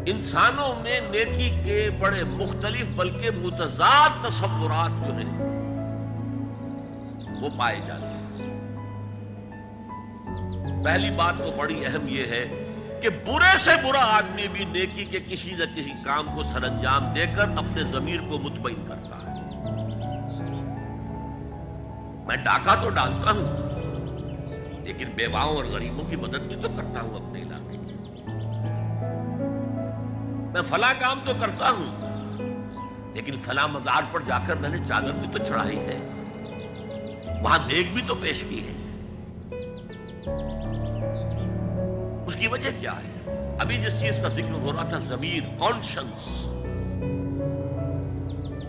انسانوں میں نیکی کے بڑے مختلف بلکہ متضاد تصورات جو ہیں وہ پائے جاتے ہیں۔ پہلی بات تو بڑی اہم یہ ہے کہ برے سے برا آدمی بھی نیکی کے کسی نہ کسی کام کو سر انجام دے کر اپنے ضمیر کو مطمئن کرتا ہے۔ میں ڈاکہ تو ڈالتا ہوں لیکن بیواؤں اور غریبوں کی مدد بھی تو کرتا ہوں اپنے علاقے میں۔ میں فلاں کام تو کرتا ہوں لیکن فلاں مزار پر جا کر میں نے چادر بھی تو چڑھائی ہے، وہاں دیگ بھی تو پیش کی ہے۔ اس کی وجہ کیا ہے؟ ابھی جس چیز کا ذکر ہو رہا تھا، ضمیر، کانشنس،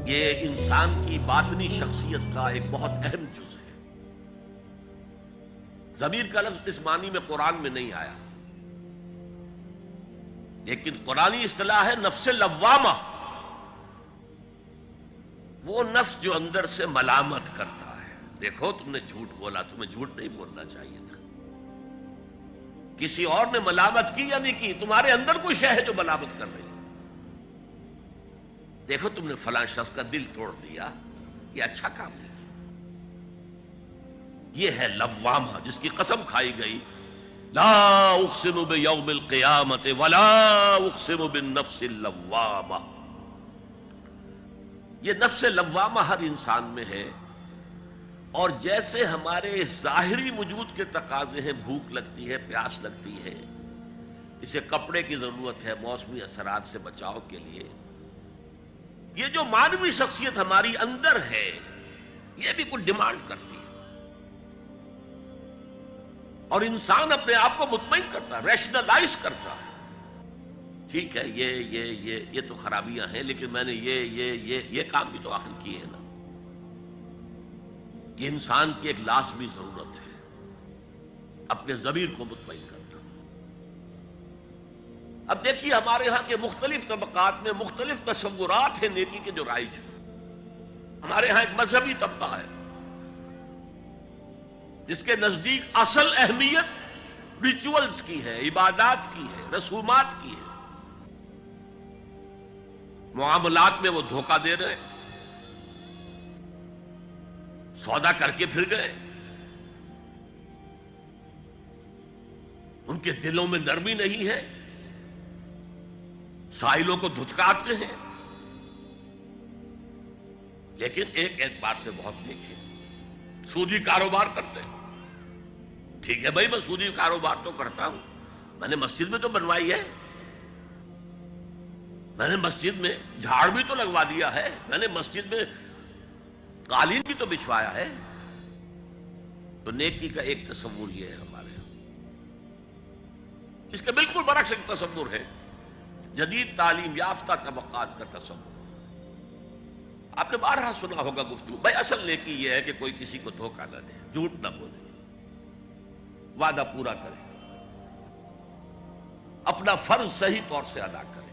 یہ انسان کی باطنی شخصیت کا ایک بہت اہم جز ہے۔ ضمیر کا لفظ اس معنی میں قرآن میں نہیں آیا، لیکن قرآنی اصطلاح ہے نفس لوامہ، وہ نفس جو اندر سے ملامت کرتا ہے۔ دیکھو تم نے جھوٹ بولا، تمہیں جھوٹ نہیں بولنا چاہیے تھا، کسی اور نے ملامت کی یا نہیں کی، تمہارے اندر کوئی شے ہے جو ملامت کر رہی ہے۔ دیکھو تم نے فلاں شخص کا دل توڑ دیا، یہ اچھا کام نہیں کیا۔ یہ ہے لوامہ جس کی قسم کھائی گئی، لا اقسم بیوم القیامت ولا اقسم بالنفس اللوامہ۔ یہ نفس لوامہ ہر انسان میں ہے، اور جیسے ہمارے ظاہری وجود کے تقاضے ہیں، بھوک لگتی ہے، پیاس لگتی ہے، اسے کپڑے کی ضرورت ہے موسمی اثرات سے بچاؤ کے لیے، یہ جو مانوی شخصیت ہماری اندر ہے یہ بھی کچھ ڈیمانڈ کرتی ہے، اور انسان اپنے آپ کو مطمئن کرتا ہے، ریشنلائز کرتا ہے۔ ٹھیک ہے، یہ تو خرابیاں ہیں، لیکن میں نے یہ کام بھی تو آخر کیے ہیں نا۔ یہ انسان کی ایک لازمی ضرورت ہے، اپنے ضمیر کو مطمئن کرنا۔ اب دیکھیے ہمارے ہاں کے مختلف طبقات میں مختلف تصورات ہیں نیکی کے جو رائج ہیں۔ ہمارے ہاں ایک مذہبی طبقہ ہے جس کے نزدیک اصل اہمیت ریچولز کی ہے، عبادات کی ہے، رسومات کی ہے۔ معاملات میں وہ دھوکہ دے رہے ہیں، سودا کر کے پھر گئے، ان کے دلوں میں نرمی نہیں ہے، سائلوں کو دھتکارتے ہیں، لیکن ایک اعتبار سے بہت نیک ہے، سودی کاروبار کرتے ہیں۔ ٹھیک ہے بھائی، میں سودی کاروبار تو کرتا ہوں، میں نے مسجد میں تو بنوائی ہے، میں نے مسجد میں جھاڑ بھی تو لگوا دیا ہے، میں نے مسجد میں قالین بھی تو بچھوایا ہے۔ تو نیکی کا ایک تصور یہ ہے ہمارے یہاں۔ اس کے بالکل برعکس ایک تصور ہے جدید تعلیم یافتہ طبقات کا تصور۔ آپ نے بارہا سنا ہوگا گفتگو، بھائی اصل نیکی یہ ہے کہ کوئی کسی کو دھوکہ نہ دے، جھوٹ نہ بولے، وعدہ پورا کرے، اپنا فرض صحیح طور سے ادا کرے،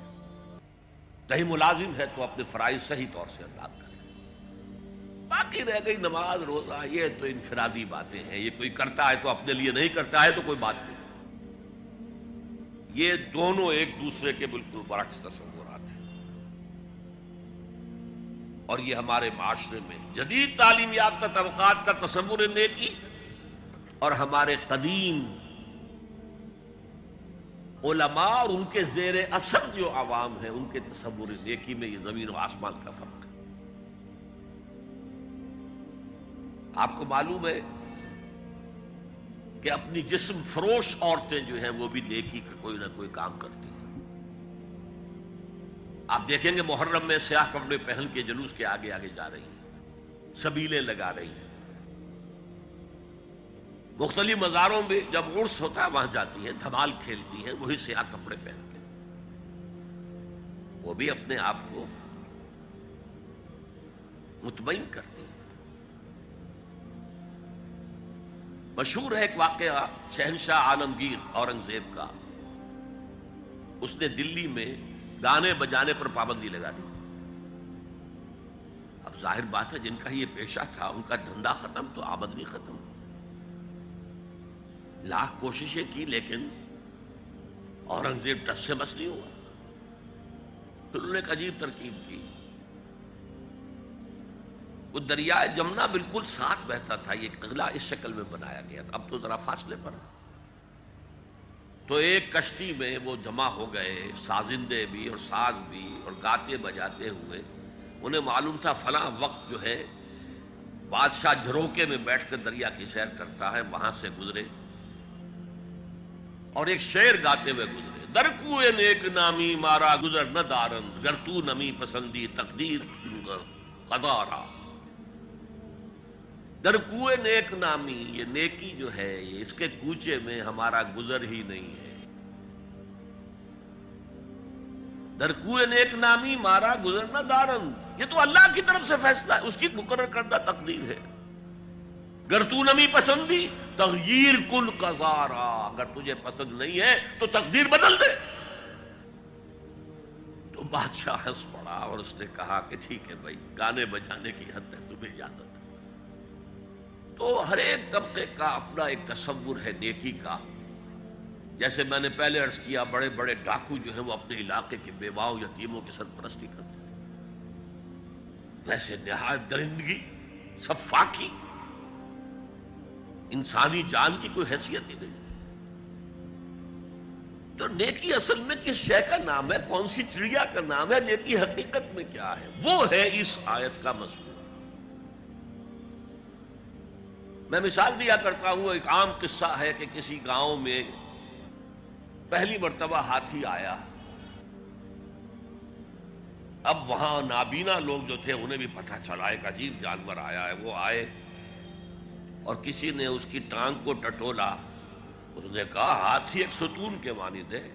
کہیں ملازم ہے تو اپنے فرائض صحیح طور سے ادا کرے۔ باقی رہ گئی نماز روزہ، یہ تو انفرادی باتیں ہیں، یہ کوئی کرتا ہے تو اپنے لیے، نہیں کرتا ہے تو کوئی بات نہیں۔ یہ دونوں ایک دوسرے کے بالکل برعکس تصورات ہیں، اور یہ ہمارے معاشرے میں جدید تعلیم یافتہ طبقات کا تصور نیکی اور ہمارے قدیم علماء اور ان کے زیر اثر جو عوام ہیں ان کے تصور نیکی میں یہ زمین و آسمان کا فرق ہے۔ آپ کو معلوم ہے کہ اپنی جسم فروش عورتیں جو ہیں وہ بھی نیکی کا کوئی نہ کوئی کام کرتی ہیں۔ آپ دیکھیں گے محرم میں سیاہ کپڑے پہن کے جلوس کے آگے آگے جا رہی ہیں، سبیلیں لگا رہی ہیں، مختلف مزاروں میں جب عرس ہوتا ہے وہاں جاتی ہیں، دھمال کھیلتی ہیں، وہی سیاہ کپڑے پہن کے، وہ بھی اپنے آپ کو مطمئن کرتی ہیں۔ مشہور ہے ایک واقعہ شہنشاہ عالمگیر اورنگزیب کا، اس نے دلی میں گانے بجانے پر پابندی لگا دی۔ اب ظاہر بات ہے جن کا یہ پیشہ تھا ان کا دھندا ختم تو آمدنی ختم. لاکھ کوششیں کی لیکن اورنگزیب ٹس سے بس نہیں ہوا. پھر انہوں نے ایک عجیب ترکیب کی. وہ دریائے جمنا بالکل ساتھ بہتا تھا، یہ قلعہ اس شکل میں بنایا گیا تھا، اب تو ذرا فاصلے پر ہے. تو ایک کشتی میں وہ جمع ہو گئے، سازندے بھی اور ساز بھی اور گاتے بجاتے ہوئے. انہیں معلوم تھا فلاں وقت جو ہے بادشاہ جھروکے میں بیٹھ کر دریا کی سیر کرتا ہے، وہاں سے گزرے اور ایک شعر گاتے ہوئے گزرے. در کوئے نیک نامی مارا گزر نہ دارند، گر تو نمی پسندی تقدیر قضا. در کوئے نیک نامی، یہ نیکی جو ہے یہ اس کے کوچے میں ہمارا گزر ہی نہیں ہے. در کوئے نیک نامی مارا گزر نہ دارند، یہ تو اللہ کی طرف سے فیصلہ ہے، اس کی مقرر کردہ تقدیر ہے. گر تو نمی پسندی تغییر کل قضارا، اگر تجھے پسند نہیں ہے تو تقدیر بدل دے. تو بادشاہ ہنس پڑا اور اس نے کہا کہ ٹھیک ہے بھائی، گانے بجانے کی حد تک تمہیں اجازت ہے. تو ہر ایک طبقے کا اپنا ایک تصور ہے نیکی کا. جیسے میں نے پہلے عرض کیا، بڑے بڑے ڈاکو جو ہیں وہ اپنے علاقے کے بیواؤں یتیموں کی سرپرستی کرتے ہیں. ویسے نہایت درندگی، سفاکی، انسانی جان کی کوئی حیثیت ہی نہیں. تو نیکی اصل میں کس شے کا نام ہے، کون سی چڑیا کا نام ہے، نیکی حقیقت میں کیا ہے، وہ ہے اس آیت کا مضمون. میں مثال دیا کرتا ہوں، ایک عام قصہ ہے کہ کسی گاؤں میں پہلی مرتبہ ہاتھی آیا. اب وہاں نابینا لوگ جو تھے انہیں بھی پتہ چلا ایک عجیب جانور آیا ہے. وہ آئے اور کسی نے اس کی ٹانگ کو ٹٹولا. اس نے کہا ہاتھی ایک ستون کے مانند ہے.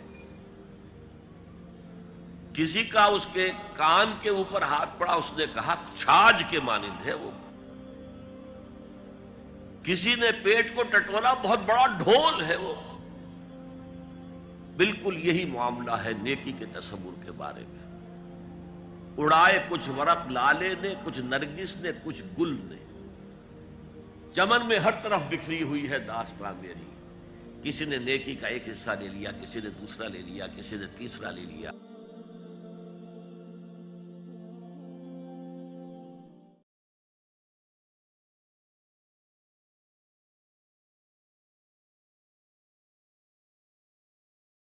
کسی کا اس کے کان کے اوپر ہاتھ پڑا، اس نے کہا چھاج کے مانند ہے وہ. کسی نے پیٹ کو ٹٹولا، بہت بڑا ڈھول ہے وہ. بالکل یہی معاملہ ہے نیکی کے تصور کے بارے میں. اڑائے کچھ ورق لالے نے، کچھ نرگس نے، کچھ گل نے. چمن میں ہر طرف بکھری ہوئی ہے داستان میری. کسی نے نیکی کا ایک حصہ لے لیا، کسی نے دوسرا لے لیا، کسی نے تیسرا لے لیا.